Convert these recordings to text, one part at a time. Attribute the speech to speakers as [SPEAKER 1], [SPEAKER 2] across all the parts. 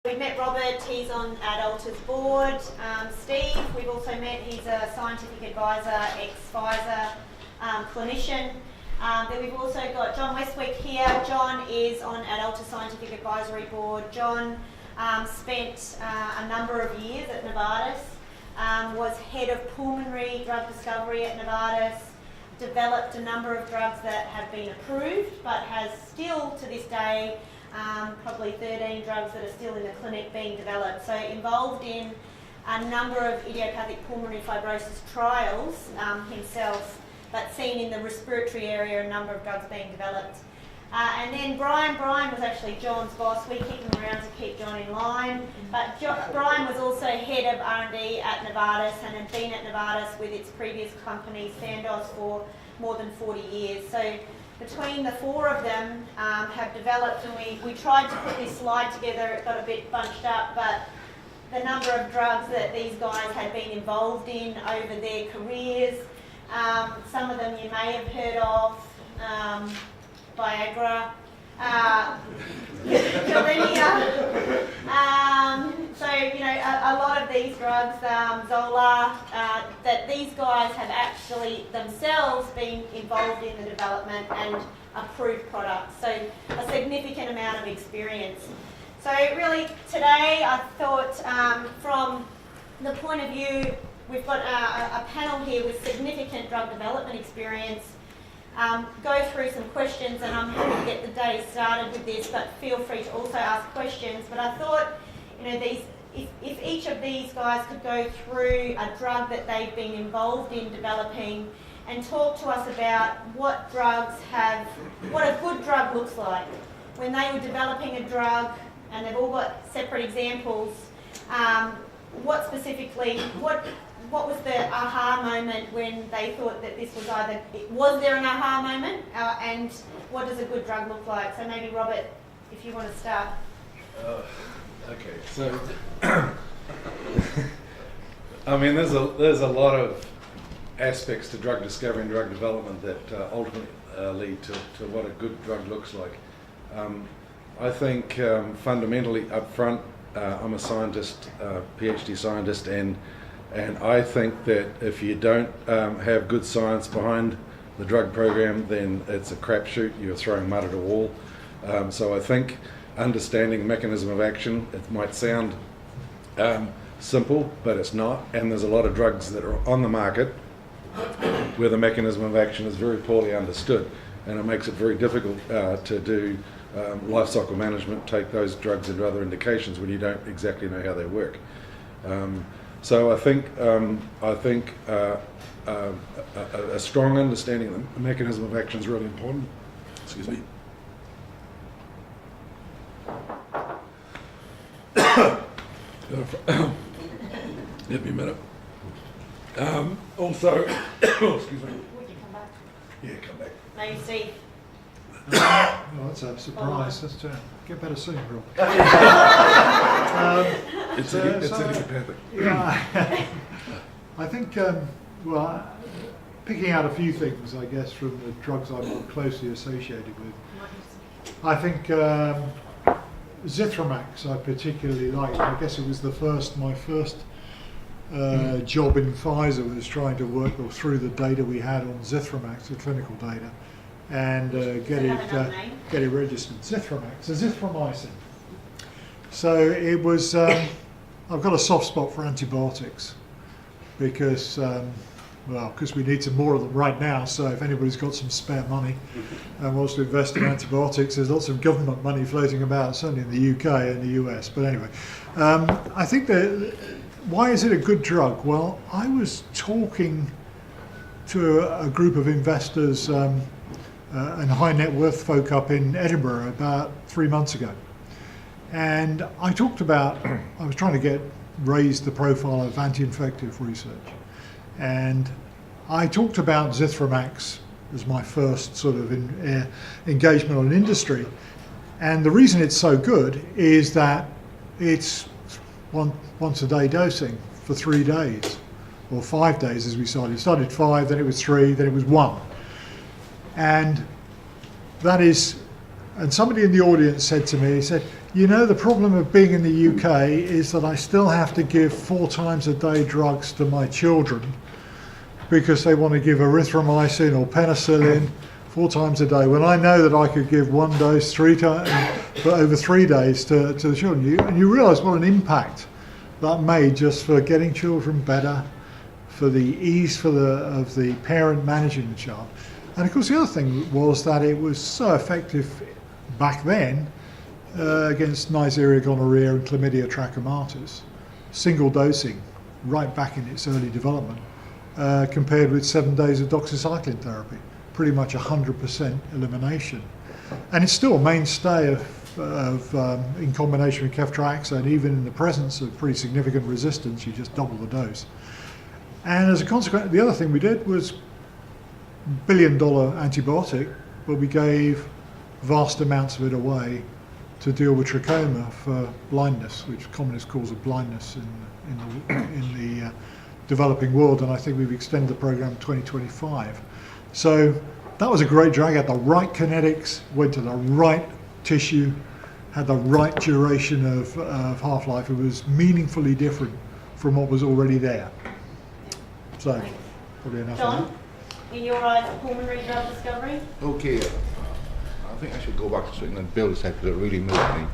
[SPEAKER 1] We've met Robert, he's on AdAlta's board. Steve, we've also met, he's a scientific advisor, ex-Pfizer clinician. Then we've also got John Westwick here. John is on AdAlta Scientific Advisory Board. John spent a number of years at Novartis, was head of pulmonary drug discovery at Novartis, developed a number of drugs that have been approved, but has still to this day probably 13 drugs that are still in the clinic being developed. So involved in a number of idiopathic pulmonary fibrosis trials himself, but seen in the respiratory area a number of drugs being developed. And then Brian was actually John's boss. We keep him around to keep John in line. But Brian was also head of R&D at Novartis and had been at Novartis with its previous company, Sandoz, for more than 40 years. So between the four of them have developed, and we tried to put this slide together, it got a bit bunched up, but the number of drugs that these guys had been involved in over their careers. Some of them you may have heard of, Viagra, Gilenya. So, you know, a lot of these drugs, Xolair, that these guys have actually themselves been involved in the development and approved products. So a significant amount of experience. So really today I thought from the point of view, we've got a panel here with significant drug development experience. Go through some questions, and I'm happy to get the day started with this, but feel free to also ask questions. But I thought, you know, if each of these guys could go through a drug that they've been involved in developing and talk to us about what a good drug looks like. When they were developing a drug, and they've all got separate examples, what specifically, what was the aha moment when they thought that this was was there an aha moment, and what does a good drug look like? So maybe Robert, if you want to start.
[SPEAKER 2] Okay, so I mean, there's a lot of aspects to drug discovery and drug development that ultimately lead to what a good drug looks like. I think fundamentally up front, I'm a scientist, PhD scientist, and I think that if you don't have good science behind the drug program, then it's a crapshoot. You're throwing mud at a wall. So I think understanding the mechanism of action, it might sound simple, but it's not. And there's a lot of drugs that are on the market where the mechanism of action is very poorly understood, and it makes it very difficult to do life cycle management, take those drugs into other indications when you don't exactly know how they work. So I think a strong understanding of the mechanism of action is really important. Excuse me. Give me a minute. Also, excuse me.
[SPEAKER 1] Would you come back?
[SPEAKER 2] Yeah, come back.
[SPEAKER 1] Maybe Steve.
[SPEAKER 3] Well, that's a surprise. Let's get better soon, Rob.
[SPEAKER 2] It's idiopathic.
[SPEAKER 3] Yeah, I think, well, picking out a few things, I guess, from the drugs I'm more closely associated with. I think Azithromycin I particularly liked. I guess it was my first job in Pfizer was trying to work through the data we had on Azithromycin, the clinical data, and get it registered. Azithromycin. So it was. I've got a soft spot for antibiotics because we need some more of them right now. So if anybody's got some spare money and wants to invest in antibiotics, there's lots of government money floating about, certainly in the UK and the US. But anyway, I think that why is it a good drug? Well, I was talking to a group of investors and high net worth folk up in Edinburgh about 3 months ago. And I talked about, I was trying to raise the profile of anti-infective research. And I talked about Azithromycin as my first sort of engagement on industry. And the reason it's so good is that it's once a day dosing for 3 days, or 5 days as we started. It started 5, then it was 3, then it was 1. And that is, and somebody in the audience said to me, he said, You know, the problem of being in the UK is that I still have to give 4 times a day drugs to my children because they want to give azithromycin or penicillin 4 times a day, when I know that I could give 1 dose 3 times, but over 3 days to the children. And you realise what an impact that made just for getting children better, for the ease of the parent managing the child. And of course the other thing was that it was so effective back then against Neisseria gonorrhea and chlamydia trachomatis, single dosing right back in its early development, compared with 7 days of doxycycline therapy, pretty much 100% elimination. And it's still a mainstay in combination with ceftriaxone, even in the presence of pretty significant resistance, you just double the dose. And as a consequence, the other thing we did was billion-dollar antibiotic, but we gave vast amounts of it away to deal with trachoma for blindness, which is the commonest cause of blindness in the developing world, and I think we've extended the program to 2025. So that was a great drug, had the right kinetics, went to the right tissue, had the right duration of half-life. It was meaningfully different from what was already there. So, probably enough.
[SPEAKER 1] John, in your eyes, pulmonary drug discovery?
[SPEAKER 4] Okay, I think I should go back to something that Bill said because it really moved me.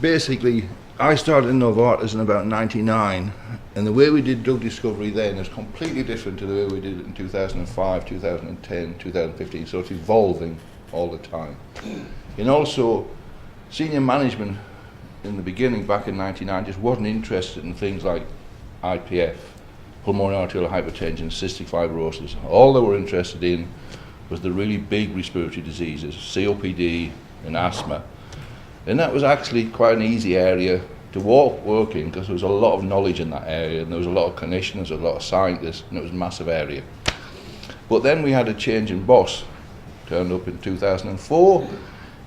[SPEAKER 4] Basically, I started in Novartis in about 99, and the way we did drug discovery then is completely different to the way we did it in 2005, 2010, 2015, so it's evolving all the time. And also, senior management in the beginning, back in 99, just wasn't interested in things like IPF, pulmonary arterial hypertension, cystic fibrosis. All they were interested in was the really big respiratory diseases, COPD and asthma. And that was actually quite an easy area to work in because there was a lot of knowledge in that area, and there was a lot of clinicians, there was a lot of scientists, and it was a massive area. But then we had a change in boss, turned up in 2004,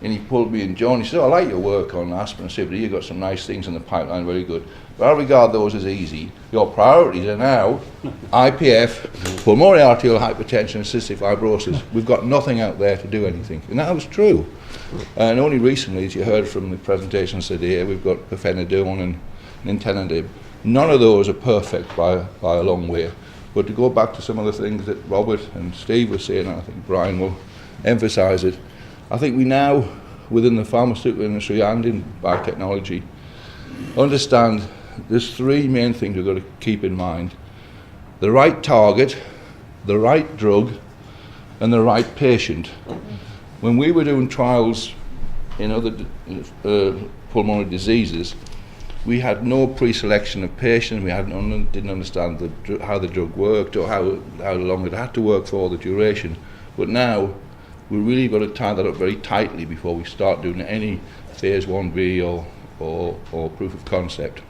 [SPEAKER 4] and he pulled me and John, he said, "Oh, I like your work on asthma and Seebri, you've got some nice things in the pipeline, very good. But I regard those as easy. Your priorities are now IPF, pulmonary arterial hypertension and cystic fibrosis. We've got nothing out there to do anything." And that was true. And only recently, as you heard from the presentations today, we've got pirfenidone and nintedanib. None of those are perfect by a long way. But to go back to some of the things that Robert and Steve were saying, and I think Brian will emphasise it, I think we now, within the pharmaceutical industry and in biotechnology, understand there's 3 main things we've got to keep in mind: the right target, the right drug, and the right patient. When we were doing trials in other pulmonary diseases, we had no pre-selection of patients. We didn't understand how the drug worked or how long it had to work for, the duration. But now we really got to tie that up very tightly before we start doing any phase 1B or proof of concept.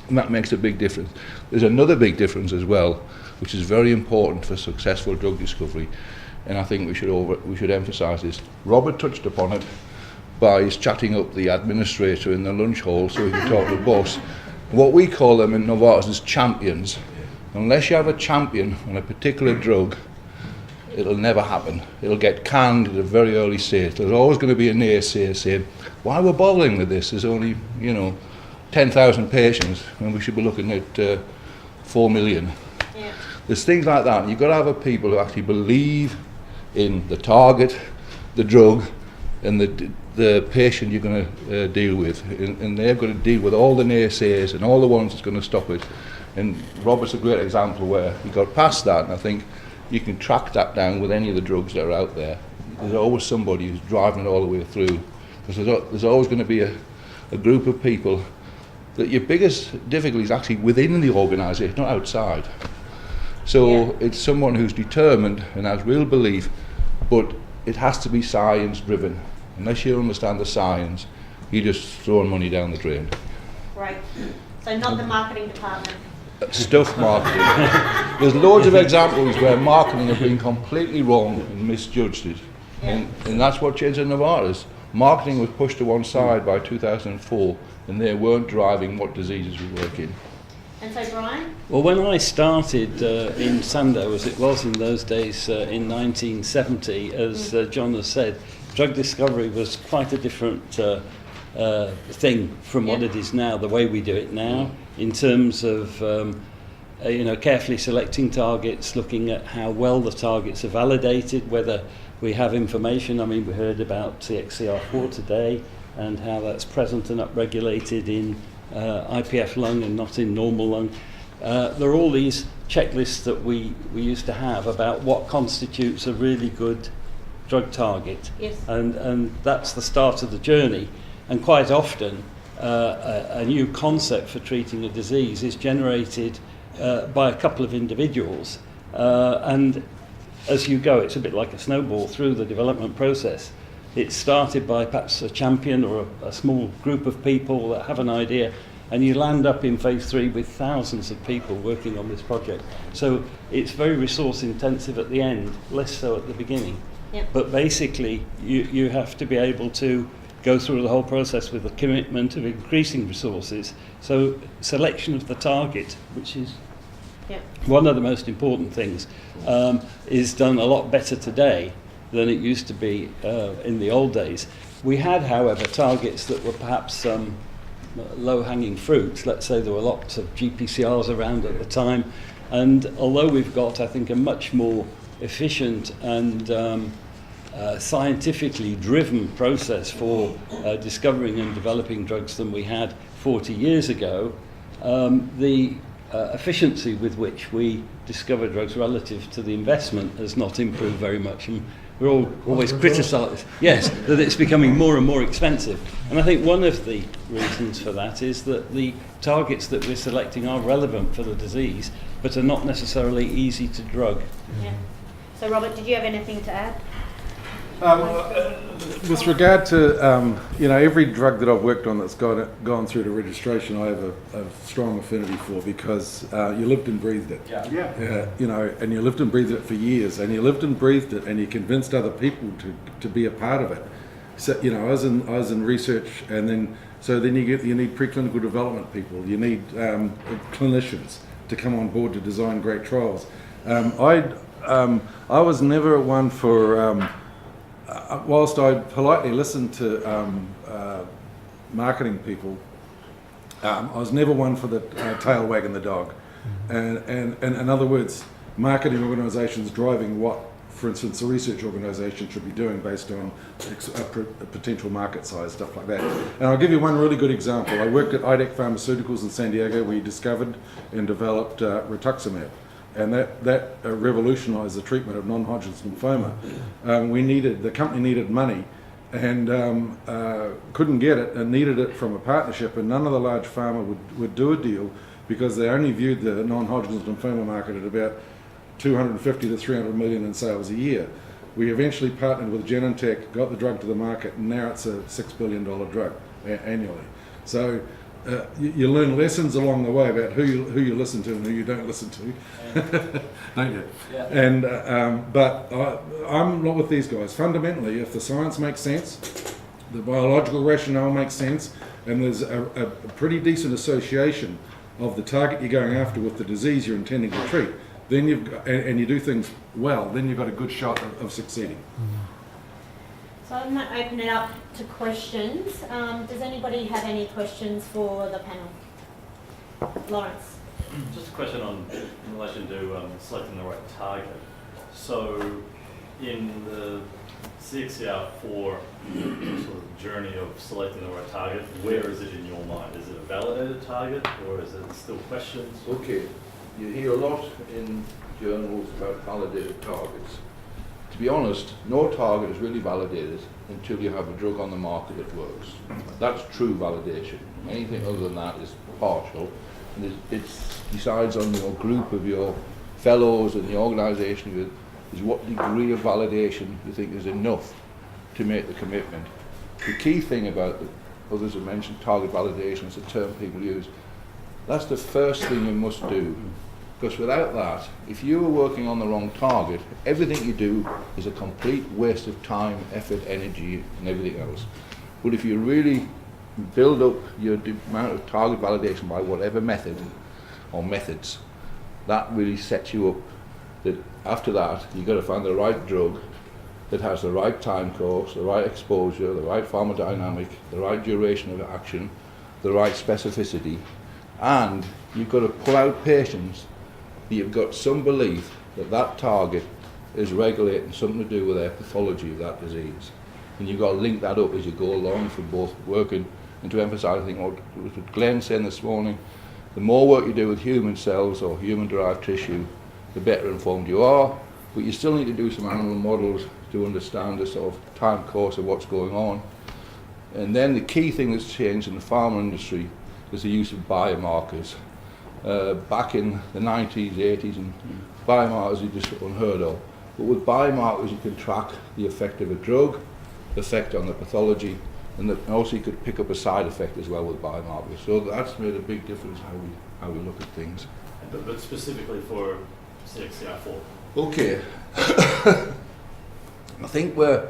[SPEAKER 4] And that makes a big difference. There's another big difference as well, which is very important for successful drug discovery, and I think we should emphasise this. Robert touched upon it by his chatting up the administrator in the lunch hall so he could talk to the boss. What we call them in Novartis is champions. Unless you have a champion on a particular drug, it'll never happen. It'll get canned at a very early stage. There's always going to be a naysayer saying, "Why we're bothering with this? There's only, 10,000 patients when we should be looking at 4 million.
[SPEAKER 1] Yeah.
[SPEAKER 4] There's things like that. You've got to have people who actually believe in the target, the drug, and the patient you're going to deal with. And they've got to deal with all the naysayers and all the ones that's going to stop it. And Robert's a great example where he got past that, and I think you can track that down with any of the drugs that are out there. There's always somebody who's driving it all the way through, because there's always going to be a group of people that your biggest difficulty is actually within the organisation, not outside. So it's someone who's determined and has real belief, but it has to be science driven. Unless you understand the science, you're just throwing money down the drain.
[SPEAKER 1] Right. So not the marketing department.
[SPEAKER 4] Stuff marketing. There's loads of examples where marketing has been completely wrong and misjudged it.
[SPEAKER 1] Yeah.
[SPEAKER 4] And that's what changed in Novartis. Marketing was pushed to one side by 2004, and they weren't driving what diseases we work in.
[SPEAKER 1] And so, Brian?
[SPEAKER 5] Well, when I started in Sandow, as it was in those days in 1970, as John has said, drug discovery was quite a different thing from what it is now, the way we do it now, in terms of carefully selecting targets, looking at how well the targets are validated, whether we have information. I mean, we heard about CXCR4 today and how that's present and upregulated in IPF lung and not in normal lung. There are all these checklists that we used to have about what constitutes a really good drug target.
[SPEAKER 1] Yes.
[SPEAKER 5] And that's the start of the journey. And quite often, a new concept for treating a disease is generated by a couple of individuals. And as you go, it's a bit like a snowball through the development process. It started by perhaps a champion or a small group of people that have an idea, and you land up in phase 3 with thousands of people working on this project. So it's very resource intensive at the end, less so at the beginning.
[SPEAKER 1] Yep.
[SPEAKER 5] But basically, you have to be able to go through the whole process with a commitment of increasing resources. So selection of the target, which is one of the most important things, is done a lot better today than it used to be in the old days. We had, however, targets that were perhaps low-hanging fruits. Let's say there were lots of GPCRs around at the time, and although we've got, I think, a much more efficient and scientifically driven process for discovering and developing drugs than we had 40 years ago, the efficiency with which we discover drugs relative to the investment has not improved very much. And we're always criticised, yes, that it's becoming more and more expensive. And I think one of the reasons for that is that the targets that we're selecting are relevant for the disease, but are not necessarily easy to drug.
[SPEAKER 1] Yeah. So Robert, did you have anything to add?
[SPEAKER 2] With regard to every drug that I've worked on that's gone through to registration, I have a strong affinity for, because you lived and breathed it. And you lived and breathed it for years, and you lived and breathed it, and you convinced other people to be a part of it. So I was in research, and then you need preclinical development people, you need clinicians to come on board to design great trials. I was never one for. Whilst I politely listened to marketing people, I was never one for the tail wagging the dog. And in other words, marketing organisations driving what, for instance, a research organisation should be doing based on a potential market size, stuff like that. And I'll give you one really good example. I worked at IDEC Pharmaceuticals in San Diego. We discovered and developed rituximab. And that revolutionised the treatment of non-Hodgkin's lymphoma. The company needed money, and couldn't get it, and needed it from a partnership. And none of the large pharma would do a deal, because they only viewed the non-Hodgkin's lymphoma market at about 250 to 300 million in sales a year. We eventually partnered with Genentech, got the drug to the market, and now it's a $6 billion drug annually. So. You learn lessons along the way about who you listen to and who you don't listen to, don't you?
[SPEAKER 5] Yeah.
[SPEAKER 2] And but I'm not with these guys. Fundamentally, if the science makes sense, the biological rationale makes sense, and there's a pretty decent association of the target you're going after with the disease you're intending to treat, then and you do things well, then you've got a good shot of succeeding.
[SPEAKER 1] So I'm going to open it up to questions. Does anybody have any questions for the panel? Lawrence.
[SPEAKER 6] Just a question in relation to selecting the right target. So in the CXCR4 sort of journey of selecting the right target, where is it in your mind? Is it a validated target, or is it still questions?
[SPEAKER 4] Okay, you hear a lot in journals about validated targets. To be honest, no target is really validated until you have a drug on the market that works. That's true validation. Anything other than that is partial, and it decides on your group of your fellows and the organisation you're with, is what degree of validation you think is enough to make the commitment. The key thing about others have mentioned target validation is a term people use. That's the first thing you must do. Because without that, if you are working on the wrong target, everything you do is a complete waste of time, effort, energy, and everything else. But if you really build up your amount of target validation by whatever method or methods, that really sets you up that after that, you've got to find the right drug that has the right time course, the right exposure, the right pharmacodynamic, the right duration of action, the right specificity, and you've got to pull out patients that you've got some belief that that target is regulating something to do with their pathology of that disease. And you've got to link that up as you go along for both working, and to emphasise, I think what Glenn's saying this morning, the more work you do with human cells or human-derived tissue, the better informed you are, but you still need to do some animal models to understand the sort of time course of what's going on. And then the key thing that's changed in the pharma industry is the use of biomarkers. Back in the 90s, 80s, and biomarkers are just unheard of. But with biomarkers you can track the effect of a drug, the effect on the pathology, and also you could pick up a side effect as well with biomarkers. So that's made a big difference how we look at things.
[SPEAKER 6] But specifically for CXCR4?
[SPEAKER 4] Okay. I think we're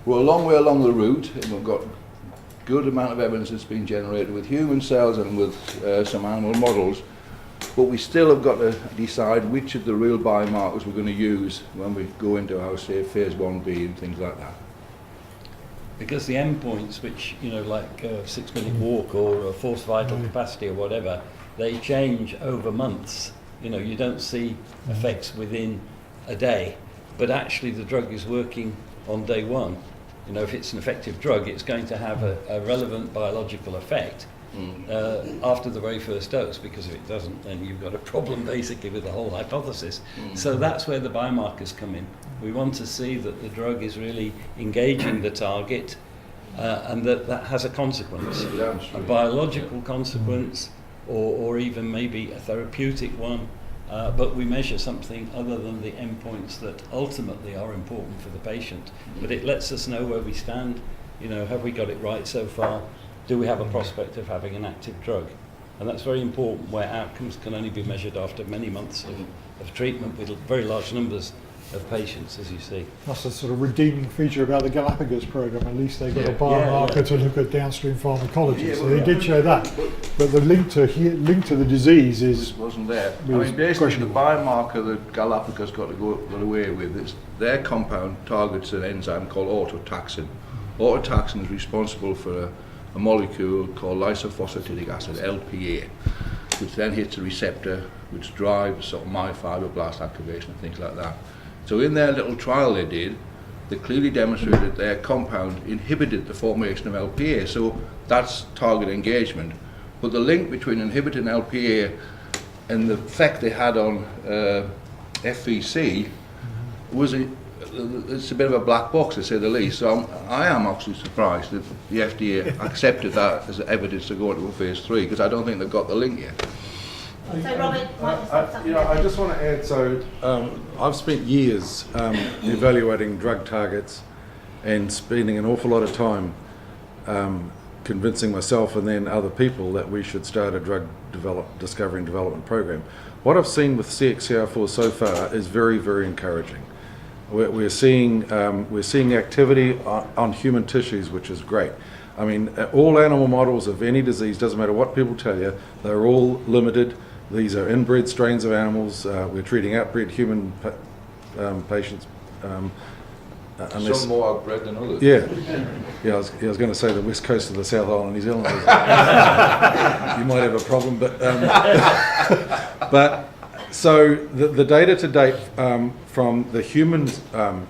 [SPEAKER 4] a long way along the route, and we've got good amount of evidence that's been generated with human cells and with some animal models, but we still have got to decide which of the real biomarkers we're going to use when we go into our, say, phase 1B and things like that.
[SPEAKER 5] Because the endpoints, which, you know, like a 6-minute walk or a forced vital capacity or whatever, they change over months. You know, you don't see effects within a day, but actually the drug is working on day one. You know, if it's an effective drug, it's going to have a relevant biological effect after the very first dose, because if it doesn't, then you've got a problem basically with the whole hypothesis. So that's where the biomarkers come in. We want to see that the drug is really engaging the target and that has a consequence, a biological consequence, or even maybe a therapeutic one. But we measure something other than the endpoints that ultimately are important for the patient. But it lets us know where we stand. You know, have we got it right so far? Do we have a prospect of having an active drug? And that's very important, where outcomes can only be measured after many months of treatment with very large numbers of patients, as you see.
[SPEAKER 3] That's a sort of redeeming feature about the Galapagos program. At least they got a biomarker to look at downstream pharmacology. So they did show that, but the link to the disease
[SPEAKER 4] wasn't there. I mean, basically the biomarker that Galapagos got away with is their compound targets an enzyme called autotaxin. Autotaxin is responsible for a molecule called lysophosphatidic acid, LPA, which then hits a receptor which drives sort of myofibroblast activation and things like that. So in their little trial they did, they clearly demonstrated their compound inhibited the formation of LPA, so that's target engagement. But the link between inhibiting LPA and the effect they had on FVC was it's a bit of a black box, to say the least. So I am actually surprised that the FDA accepted that as evidence to go into a phase 3, because I don't think they've got the link yet.
[SPEAKER 1] So Robert,
[SPEAKER 2] I just want to add, so I've spent years evaluating drug targets and spending an awful lot of time convincing myself and then other people that we should start a drug discovery and development program. What I've seen with CXCR4 so far is very, very encouraging. We're seeing activity on human tissues, which is great. I mean, all animal models of any disease, doesn't matter what people tell you, they're all limited. These are inbred strains of animals. We're treating outbred human patients.
[SPEAKER 4] Some more outbred than others.
[SPEAKER 2] Yeah. I was going to say the west coast of the South Island of New Zealand. You might have a problem, but so the data to date from the human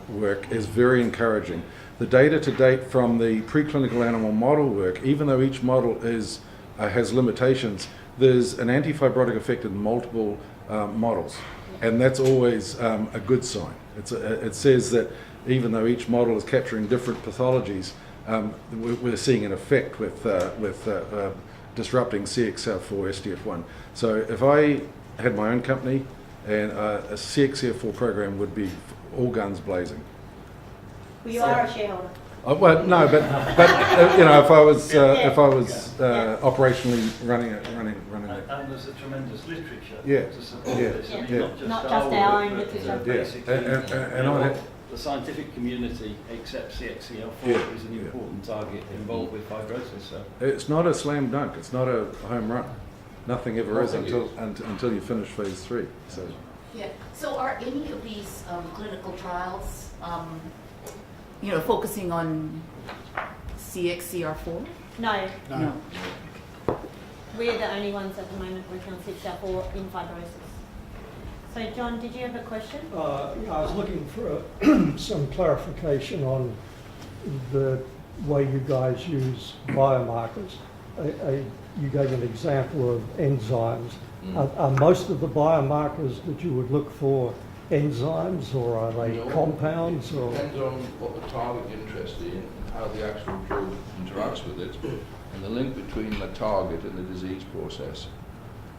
[SPEAKER 2] work is very encouraging. The data to date from the preclinical animal model work, even though each model has limitations, there's an anti-fibrotic effect in multiple models, and that's always a good sign. It says that even though each model is capturing different pathologies, we're seeing an effect with disrupting CXCR4 STF1. So if I had my own company, and a CXCR4 program would be all guns blazing.
[SPEAKER 1] Well, you are a shareholder.
[SPEAKER 2] Well, no, but you know, if I was operationally running it.
[SPEAKER 5] And there's a tremendous literature
[SPEAKER 2] to
[SPEAKER 5] support this. I mean,
[SPEAKER 1] Not just our own literature.
[SPEAKER 5] Basically,
[SPEAKER 2] and
[SPEAKER 5] the scientific community accepts CXCR4 is an important target involved with fibrosis. So
[SPEAKER 2] it's not a slam dunk. It's not a home run. Nothing ever is until you finish phase 3. So.
[SPEAKER 7] Yeah. So are any of these clinical trials focusing on CXCR4?
[SPEAKER 1] No,
[SPEAKER 3] No.
[SPEAKER 1] we're the only ones at the moment working on CXCR4 in fibrosis. So John, did you have a question?
[SPEAKER 8] I was looking for some clarification on the way you guys use biomarkers. You gave an example of enzymes. Are most of the biomarkers that you would look for enzymes, or are they
[SPEAKER 4] No.
[SPEAKER 8] compounds? Or
[SPEAKER 4] Depends on what the target you're interested in, how the actual drug interacts with it, and the link between the target and the disease process.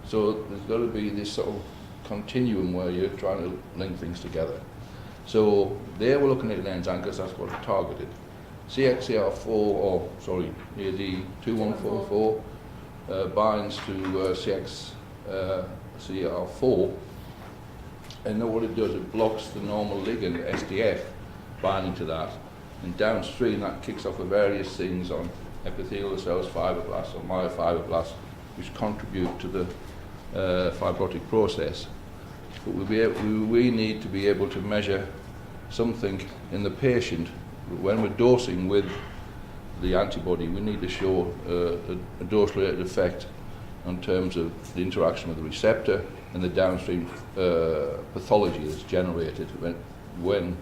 [SPEAKER 4] So there's got to be this sort of continuum where you're trying to link things together. So there we're looking at an enzyme because that's what it's targeted. AD2144 binds to CXCR4, and then what it does, it blocks the normal ligand SDF binding to that, and downstream that kicks off various things on epithelial cells, fibroblasts or myofibroblasts, which contribute to the fibrotic process. But we need to be able to measure something in the patient. When we're dosing with the antibody, we need to show a dose-related effect in terms of the interaction with the receptor and the downstream pathology that's generated when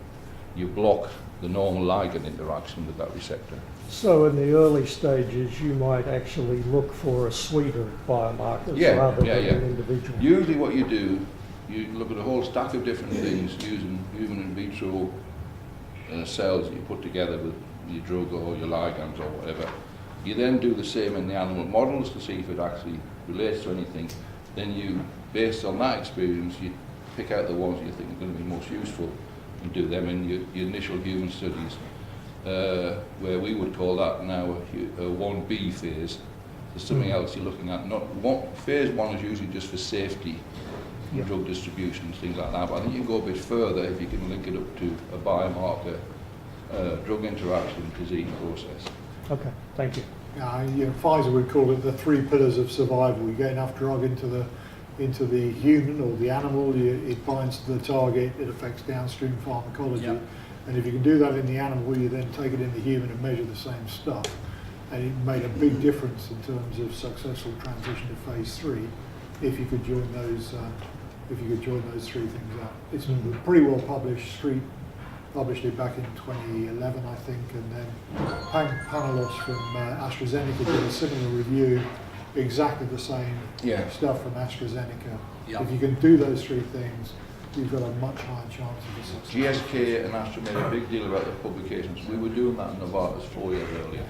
[SPEAKER 4] you block the normal ligand interaction with that receptor.
[SPEAKER 8] so in the early stages, you might actually look for a suite of biomarkers rather than an individual.
[SPEAKER 4] Usually what you do, you look at a whole stack of different things using human in vitro cells that you put together with your drug or your ligands or whatever. You then do the same in the animal models to see if it actually relates to anything. Then you, based on that experience, you pick out the ones you think are going to be most useful and do them in your initial human studies, where we would call that now a 1B phase. There's something else you're looking at. Phase 1 is usually just for safety, drug distribution, things like that. But I think you can go a bit further if you can link it up to a biomarker, drug interaction, disease process.
[SPEAKER 8] Okay, thank you.
[SPEAKER 3] Pfizer would call it the 3 pillars of survival. You get enough drug into the human or the animal, it binds to the target, it affects downstream pharmacology.
[SPEAKER 5] Yep.
[SPEAKER 3] And if you can do that in the animal, you then take it in the human and measure the same stuff. And it made a big difference in terms of successful transition to phase 3 if you could join those 3 things up. It's pretty well published. Street published it back in 2011, I think, and then Panelos from AstraZeneca did a similar review, exactly the same stuff from AstraZeneca.
[SPEAKER 4] Yeah.
[SPEAKER 3] If you can do those 3 things, you've got a much higher chance of a success.
[SPEAKER 4] GSK and Astra made a big deal about their publications. We were doing that in Novartis 4 years earlier.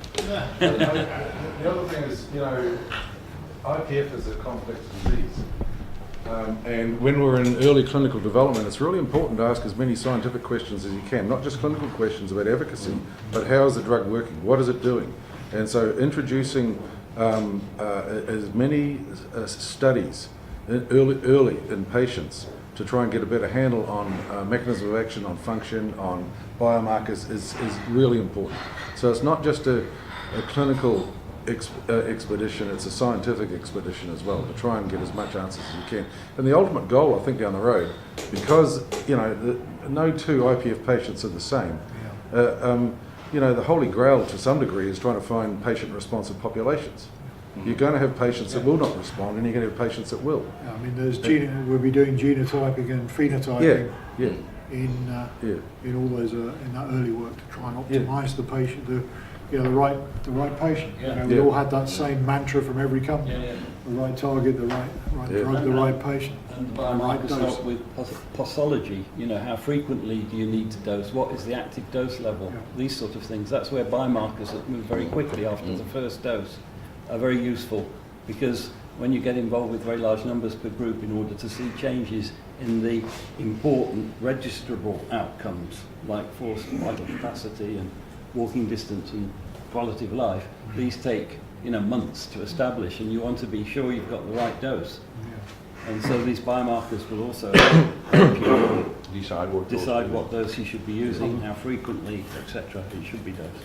[SPEAKER 2] The other thing is, IPF is a complex disease. And when we're in early clinical development, it's really important to ask as many scientific questions as you can, not just clinical questions about efficacy, but how is the drug working? What is it doing? And so introducing as many studies early in patients to try and get a better handle on mechanism of action, on function, on biomarkers is really important. So it's not just a clinical expedition, it's a scientific expedition as well, to try and get as much answers as you can. And the ultimate goal, I think, down the road, because no 2 IPF patients are the same, the holy grail to some degree is trying to find patient-responsive populations. You're going to have patients that will not respond, and you're going to have patients that will.
[SPEAKER 3] I mean, we'll be doing genotyping and phenotyping in all those in that early work to try and optimise the patient, the right patient. We all had that same mantra from every company: the right target, the right drug, the right patient.
[SPEAKER 5] And the biomarkers help with pathology. How frequently do you need to dose? What is the active dose level? These sort of things. That's where biomarkers that move very quickly after the first dose are very useful, because when you get involved with very large numbers per group in order to see changes in the important registrable outcomes like force vital capacity and walking distance and quality of life, these take months to establish, and you want to be sure you've got the right dose. And so these biomarkers will also help you decide what dose you should be using, how frequently, etc. it should be dosed.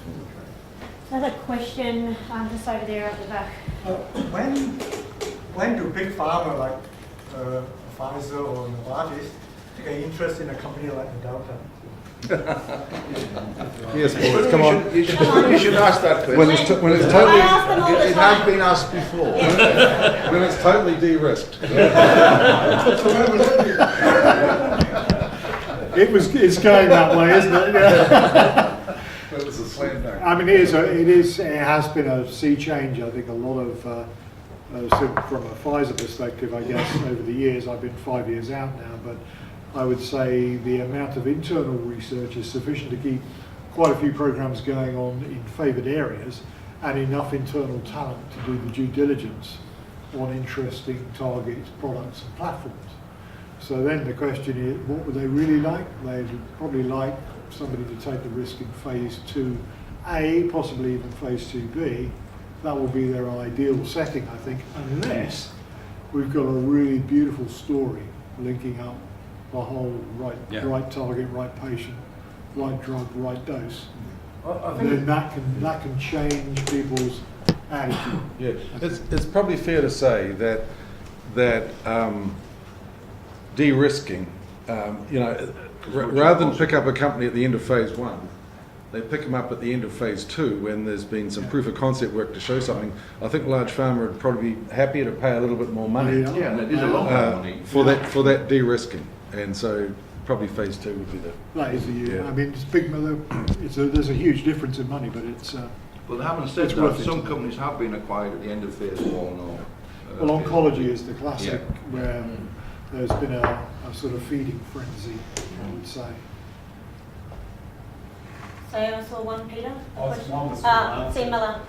[SPEAKER 1] Another question just over there at the back.
[SPEAKER 9] When do big pharma like Pfizer or Novartis take an interest in a company like AdAlta?
[SPEAKER 2] Yes, boys, come on.
[SPEAKER 4] You should ask that question.
[SPEAKER 2] When it's
[SPEAKER 1] I
[SPEAKER 2] totally,
[SPEAKER 1] ask them all the
[SPEAKER 4] It has
[SPEAKER 1] time.
[SPEAKER 4] been asked before.
[SPEAKER 2] when it's totally de-risked.
[SPEAKER 3] It's going that way, isn't it? Yeah.
[SPEAKER 2] That was a slam dunk.
[SPEAKER 3] I mean, it has been a sea change. I think a lot of, so from a Pfizer perspective, I guess, over the years, I've been 5 years out now, but I would say the amount of internal research is sufficient to keep quite a few programs going on in favoured areas, and enough internal talent to do the due diligence on interesting targets, products and platforms. So then the question is, what would they really like? They'd probably like somebody to take the risk in phase 2A, possibly even phase 2B. That will be their ideal setting, I think, unless we've got a really beautiful story linking up the whole right target, right patient, right drug, right dose.
[SPEAKER 2] I
[SPEAKER 3] Then that can change people's attitude.
[SPEAKER 2] Yeah, it's probably fair to say that de-risking, rather than pick up a company at the end of phase 1, they pick them up at the end of phase 2 when there's been some proof of concept work to show something. I think large pharma would probably be happier to pay a little bit more money
[SPEAKER 4] Yeah, and it is a lot more money.
[SPEAKER 2] for that de-risking, and so probably phase 2 would be the.
[SPEAKER 3] That is
[SPEAKER 2] Yeah.
[SPEAKER 3] I mean, it's big. There's a huge difference in money, but it's.
[SPEAKER 4] But having said
[SPEAKER 3] It's
[SPEAKER 4] that,
[SPEAKER 3] worth it.
[SPEAKER 4] some companies have been acquired at the end of phase 1 or...
[SPEAKER 3] Well, oncology is the classic
[SPEAKER 4] Yeah.
[SPEAKER 3] where there's been a sort of feeding frenzy, I would say.
[SPEAKER 1] So I saw one, Peter.
[SPEAKER 9] Oh, it's one was
[SPEAKER 1] Similar.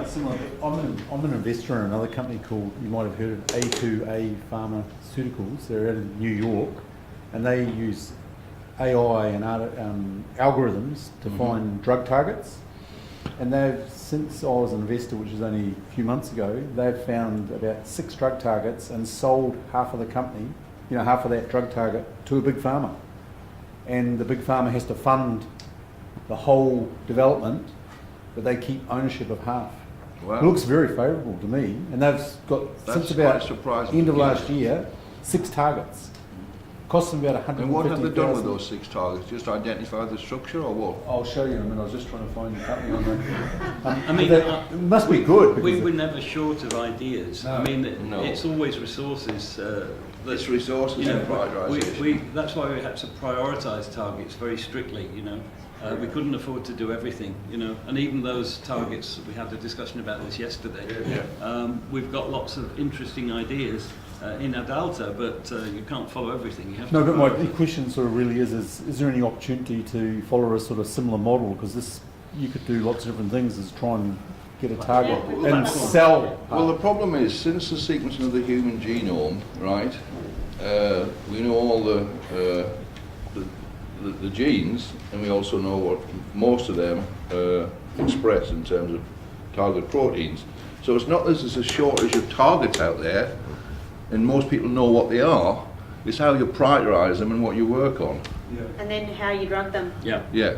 [SPEAKER 9] similar. I'm an investor in another company called, you might have heard of A2A Pharmaceuticals. They're out of New York, and they use AI and algorithms to find drug targets. And they've, since I was an investor, which was only a few months ago, they've found about 6 drug targets and sold half of the company, half of that drug target to a big pharma. And the big pharma has to fund the whole development, but they keep ownership of half.
[SPEAKER 4] Wow.
[SPEAKER 9] It looks very favourable to me, and they've got,
[SPEAKER 4] That's
[SPEAKER 9] since about
[SPEAKER 4] quite surprising
[SPEAKER 9] end of
[SPEAKER 4] to hear.
[SPEAKER 9] last year, 6 targets. Cost them about 150,000.
[SPEAKER 4] And what have they done with those 6 targets? Just identify the structure or what?
[SPEAKER 9] I'll show you. I mean, I was just trying to find the company on the.
[SPEAKER 5] I mean,
[SPEAKER 9] it must be good.
[SPEAKER 5] We
[SPEAKER 9] because
[SPEAKER 5] were never short of ideas.
[SPEAKER 9] No.
[SPEAKER 5] I mean,
[SPEAKER 4] No.
[SPEAKER 5] it's always resources.
[SPEAKER 4] It's resources
[SPEAKER 5] you know,
[SPEAKER 4] and prioritisation.
[SPEAKER 5] that's why we had to prioritise targets very strictly. We couldn't afford to do everything. And even those targets, we had a discussion about this yesterday. We've got lots of interesting ideas in AdAlta, but you can't follow everything. You have
[SPEAKER 9] No,
[SPEAKER 5] to
[SPEAKER 9] but my
[SPEAKER 5] prioritise.
[SPEAKER 9] question sort of really is there any opportunity to follow a sort of similar model? Because you could do lots of different things as try and get a target
[SPEAKER 5] Well,
[SPEAKER 9] and
[SPEAKER 5] that's one.
[SPEAKER 9] sell.
[SPEAKER 4] Well, the problem is, since the sequencing of the human genome, right, we know all the genes, and we also know what most of them express in terms of target proteins. So it's not as there's a shortage of targets out there, and most people know what they are. It's how you prioritise them and what you work on.
[SPEAKER 1] And then how you drug them.
[SPEAKER 5] Yeah.
[SPEAKER 4] Yeah.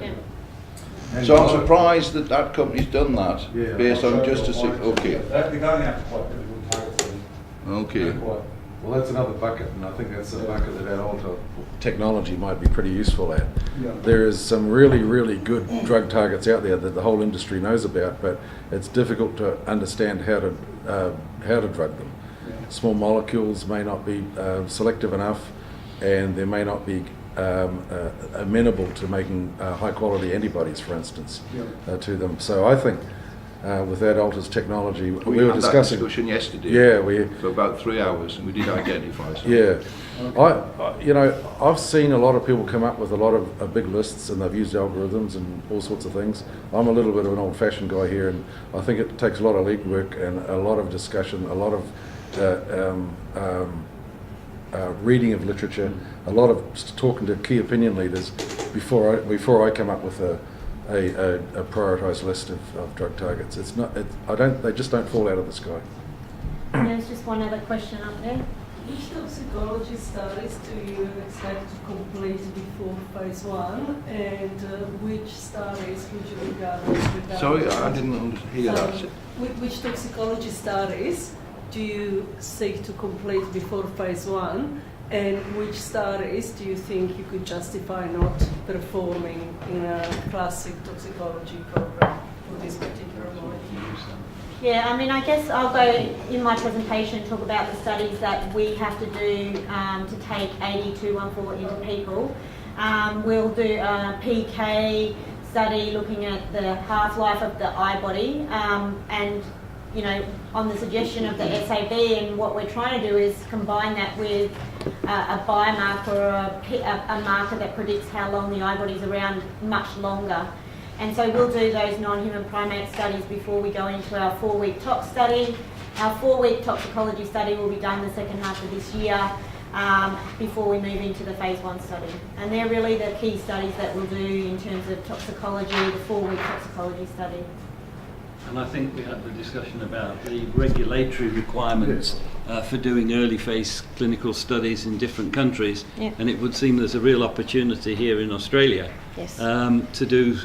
[SPEAKER 2] And
[SPEAKER 4] So I'm surprised that that company's done that
[SPEAKER 2] Yeah,
[SPEAKER 4] based
[SPEAKER 2] I'll
[SPEAKER 4] on
[SPEAKER 2] show
[SPEAKER 4] just
[SPEAKER 2] you
[SPEAKER 4] a six.
[SPEAKER 2] mine.
[SPEAKER 4] Okay.
[SPEAKER 9] They're going after quite difficult targets.
[SPEAKER 4] Okay.
[SPEAKER 2] Well, that's another bucket, and I think that's a bucket that AdAlta technology might be pretty useful at.
[SPEAKER 9] Yeah.
[SPEAKER 2] There is some really, really good drug targets out there that the whole industry knows about, but it's difficult to understand how to drug them. Small molecules may not be selective enough, and they may not be amenable to making high quality antibodies, for instance, to them. So I think with AdAlta's technology, we were
[SPEAKER 4] had
[SPEAKER 2] discussing.
[SPEAKER 4] that discussion yesterday.
[SPEAKER 2] Yeah,
[SPEAKER 4] for about 3 hours, and we did identify some.
[SPEAKER 2] Yeah, I've seen a lot of people come up with a lot of big lists, and they've used algorithms and all sorts of things. I'm a little bit of an old-fashioned guy here, and I think it takes a lot of legwork and a lot of discussion, a lot of reading of literature, a lot of talking to key opinion leaders before I come up with a prioritised list of drug targets. It's not. They just don't fall out of the sky.
[SPEAKER 1] And there's just one other question up there.
[SPEAKER 10] Which toxicology studies do you expect to complete before phase 1, and which studies would you regard as redundant?
[SPEAKER 4] Sorry, I didn't hear that.
[SPEAKER 10] Which toxicology studies do you seek to complete before phase 1? And which studies do you think you could justify not performing in a classic toxicology program for this particular molecule?
[SPEAKER 1] Yeah, I mean, I guess I'll go in my presentation talk about the studies that we have to do to take 8214 into people. We'll do a PK study looking at the half-life of the eye body and, you know, on the suggestion of the SAB, and what we're trying to do is combine that with a biomarker or a marker that predicts how long the eye body is around much longer. And so we'll do those non-human primate studies before we go into our 4-week tox study. Our 4-week toxicology study will be done the second half of this year before we move into the phase 1 study. And they're really the key studies that we'll do in terms of toxicology, the 4-week toxicology study.
[SPEAKER 5] And I think we had the discussion about the regulatory requirements for doing early phase clinical studies in different countries.
[SPEAKER 1] Yeah.
[SPEAKER 5] And it would seem there's a real opportunity here in Australia to do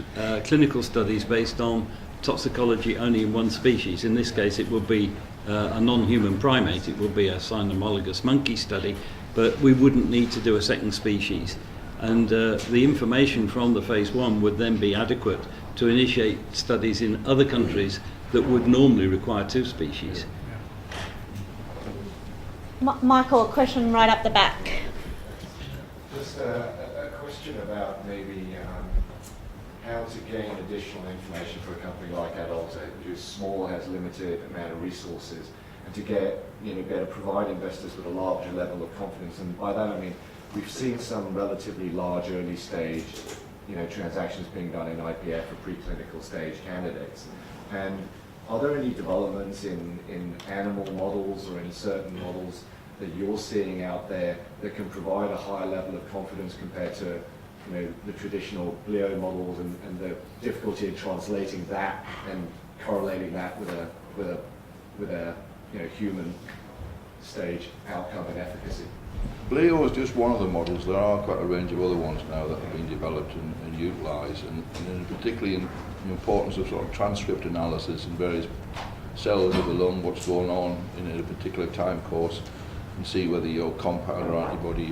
[SPEAKER 5] clinical studies based on toxicology only in one species. In this case, it would be a non-human primate. It would be a cynomolgus monkey study, but we wouldn't need to do a second species. And the information from the phase 1 would then be adequate to initiate studies in other countries that would normally require 2 species.
[SPEAKER 1] Michael, a question right up the back.
[SPEAKER 11] Just a question about maybe how to gain additional information for a company like AdAlta, which is small, has limited amount of resources, and to get, you know, be able to provide investors with a larger level of confidence. And by that I mean, we've seen some relatively large early stage, you know, transactions being done in IPF for preclinical stage candidates. And are there any developments in animal models or in certain models that you're seeing out there that can provide a higher level of confidence compared to, you know, the traditional glio models and the difficulty in translating that and correlating that with a you know, human stage outcome and efficacy?
[SPEAKER 4] Glio is just one of the models. There are quite a range of other ones now that have been developed and utilised, and particularly in the importance of sort of transcript analysis in various cells of the lung, what's going on in a particular time course, and see whether your compound or antibody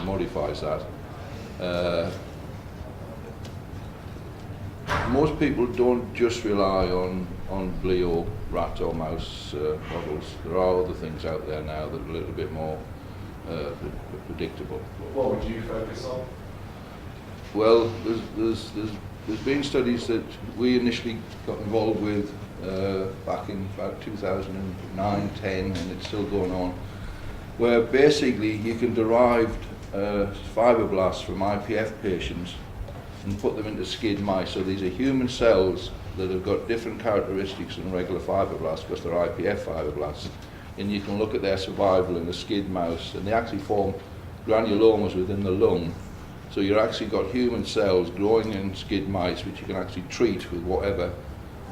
[SPEAKER 4] modifies that. Most people don't just rely on glio rat or mouse models. There are other things out there now that are a little bit more predictable.
[SPEAKER 11] What would you focus on?
[SPEAKER 4] Well, there's been studies that we initially got involved with back in about 2009, 10, and it's still going on, where basically you can derive fibroblasts from IPF patients and put them into skid mice. So these are human cells that have got different characteristics than regular fibroblasts because they're IPF fibroblasts. And you can look at their survival in a skid mouse, and they actually form granulomas within the lung. So you've actually got human cells growing in skid mice, which you can actually treat with whatever,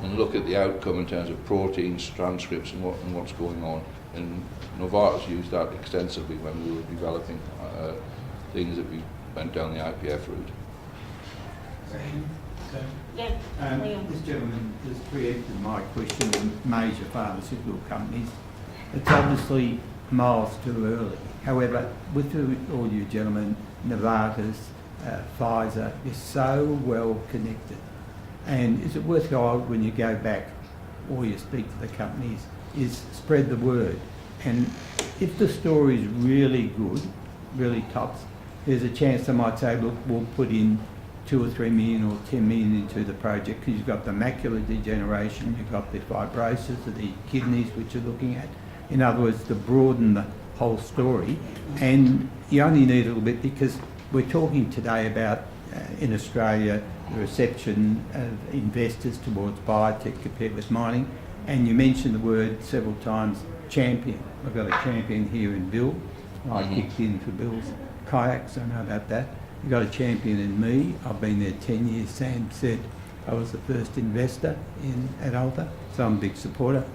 [SPEAKER 4] and look at the outcome in terms of proteins, transcripts, and what's going on. And Novartis used that extensively when we were developing things that we went down the IPF route.
[SPEAKER 12] This gentleman has preempted my question on major pharmaceutical companies. It's obviously miles too early. However, with all you gentlemen, Novartis, Pfizer, is so well connected. And is it worthwhile when you go back or you speak to the companies, is spread the word. And if the story is really good, really tops, there's a chance they might say, look, we'll put in 2 or 3 million or 10 million into the project, because you've got the macular degeneration, you've got the fibrosis of the kidneys, which you're looking at. In other words, to broaden the whole story. And you only need a little bit, because we're talking today about, in Australia, the reception of investors towards biotech compared with mining. And you mentioned the word several times, champion. I've got a champion here in Bill. I kicked in for Bill's kayaks, I know about that. You've got a champion in me. I've been there 10 years. Sam said I was the first investor in AdAlta, so I'm a big supporter.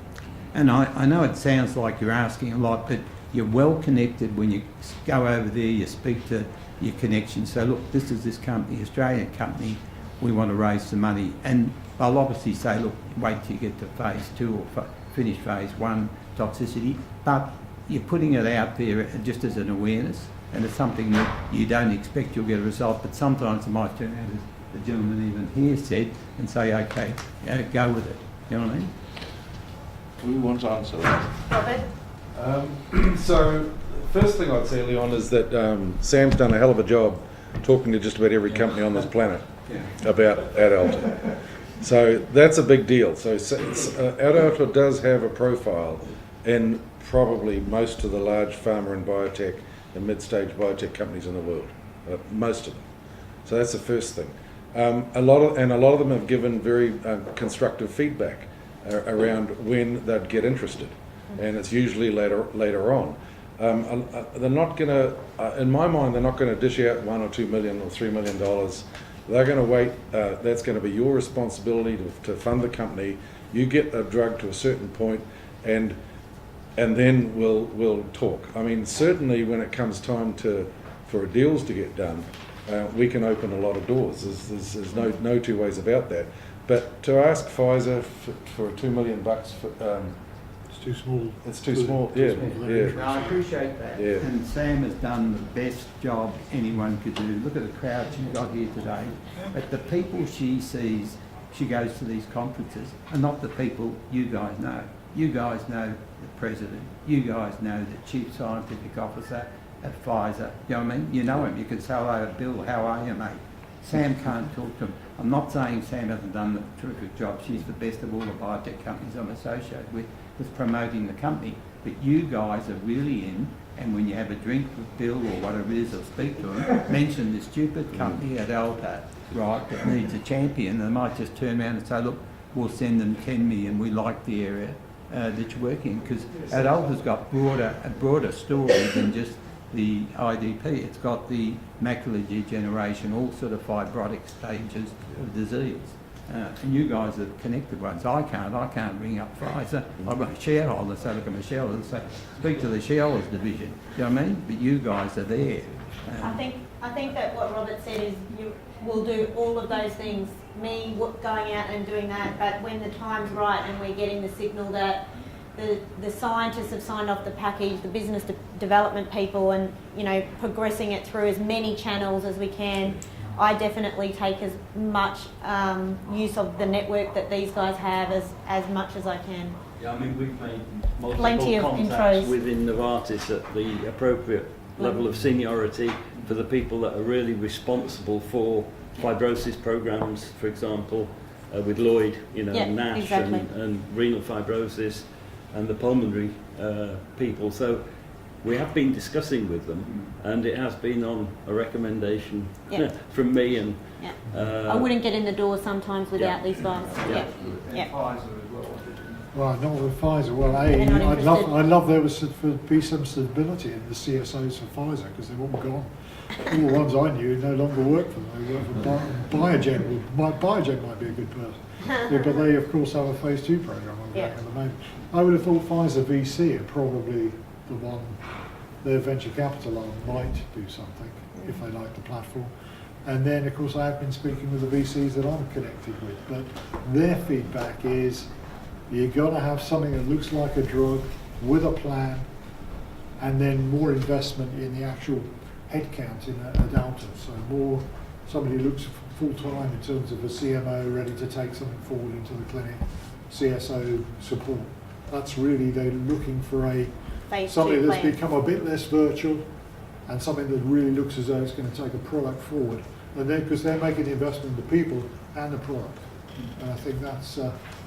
[SPEAKER 12] And I know it sounds like you're asking a lot, but you're well connected. When you go over there, you speak to your connections. So look, this is this company, Australian company, we want to raise some money. And I'll obviously say, look, wait till you get to phase 2 or finish phase 1 toxicity, but you're putting it out there just as an awareness, and it's something that you don't expect you'll get a result, but sometimes it might turn out, as the gentleman even here said, and say, okay, go with it. You know what I mean?
[SPEAKER 4] Who wants to answer that?
[SPEAKER 1] Robert?
[SPEAKER 2] So, first thing I'd say, Leon, is that Sam's done a hell of a job talking to just about every company on this planet about AdAlta. So that's a big deal. So AdAlta does have a profile in probably most of the large pharma and biotech and mid-stage biotech companies in the world, most of them. So that's the first thing. A lot of them have given very constructive feedback around when they'd get interested, and it's usually later on. They're not going to, in my mind, they're not going to dish out $1 or $2 million or $3 million. They're going to wait. That's going to be your responsibility to fund the company. You get a drug to a certain point, and then we'll talk. I mean, certainly when it comes time for deals to get done, we can open a lot of doors. There's no two ways about that. But to ask Pfizer for $2 million
[SPEAKER 3] It's too small.
[SPEAKER 2] It's too small. Yeah.
[SPEAKER 12] No, I appreciate that.
[SPEAKER 2] Yeah.
[SPEAKER 12] And Sam has done the best job anyone could do. Look at the crowd she's got here today. But the people she sees, she goes to these conferences, are not the people you guys know. You guys know the president. You guys know the chief scientific officer at Pfizer. You know what I mean? You know him. You can say, hello, Bill, how are you, mate? Sam can't talk to him. I'm not saying Sam hasn't done a terrific job. She's the best of all the biotech companies I'm associated with promoting the company. But you guys are really in, and when you have a drink with Bill or whatever it is, or speak to him, mention the stupid company AdAlta, right, that needs a champion. They might just turn around and say, look, we'll send them 10 million. We like the area that you work in, because AdAlta's got a broader story than just the IDP. It's got the macular degeneration, all sort of fibrotic stages of disease. And you guys are the connected ones. I can't ring up Pfizer. I've got a shareholder, so look at my shareholders, say, speak to the shareholders division. You know what I mean? But you guys are there.
[SPEAKER 1] I think that what Robert said is you will do all of those things. Me going out and doing that, but when the time's right and we're getting the signal that the scientists have signed off the package, the business development people, and progressing it through as many channels as we can. I definitely take as much use of the network that these guys have as much as I can.
[SPEAKER 5] Yeah, I mean, we've made
[SPEAKER 1] Plenty
[SPEAKER 5] multiple
[SPEAKER 1] of
[SPEAKER 5] contacts
[SPEAKER 1] intros.
[SPEAKER 5] within Novartis at the appropriate level of seniority for the people that are really responsible for fibrosis programs, for example, with Lloyd, NASH
[SPEAKER 1] exactly.
[SPEAKER 5] and renal fibrosis, and the pulmonary people. So we have been discussing with them, and it has been on a recommendation from me. And
[SPEAKER 1] I wouldn't get in the door sometimes without these guys.
[SPEAKER 3] Well, not with Pfizer. Well,
[SPEAKER 1] They're not interested.
[SPEAKER 3] I'd love there was to be some stability in the CSOs for Pfizer, because they've all gone. All the ones I knew no longer work for them. They work for Biogen. Biogen might be a good person. Yeah, but they, of course, have a phase 2 program on at the moment. I would have thought Pfizer VC are probably the one, their venture capital arm might do something if they like the platform. And then, of course, I have been speaking with the VCs that I'm connected with, but their feedback is you've got to have something that looks like a drug with a plan, and then more investment in the actual headcount in AdAlta. So more, somebody who looks full-time in terms of a CMO ready to take something forward into the clinic, CSO support. That's really, they're looking for something that's become a bit less virtual, and something that really looks as though it's going to take a product forward. And then, because they're making the investment in the people and the product. And I think that's,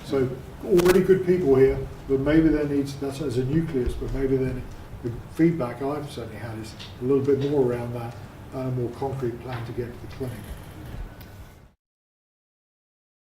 [SPEAKER 3] so already good people here, but maybe there needs, that's as a nucleus, but maybe then the feedback I've certainly had is a little bit more around that, and a more concrete plan to get to the clinic.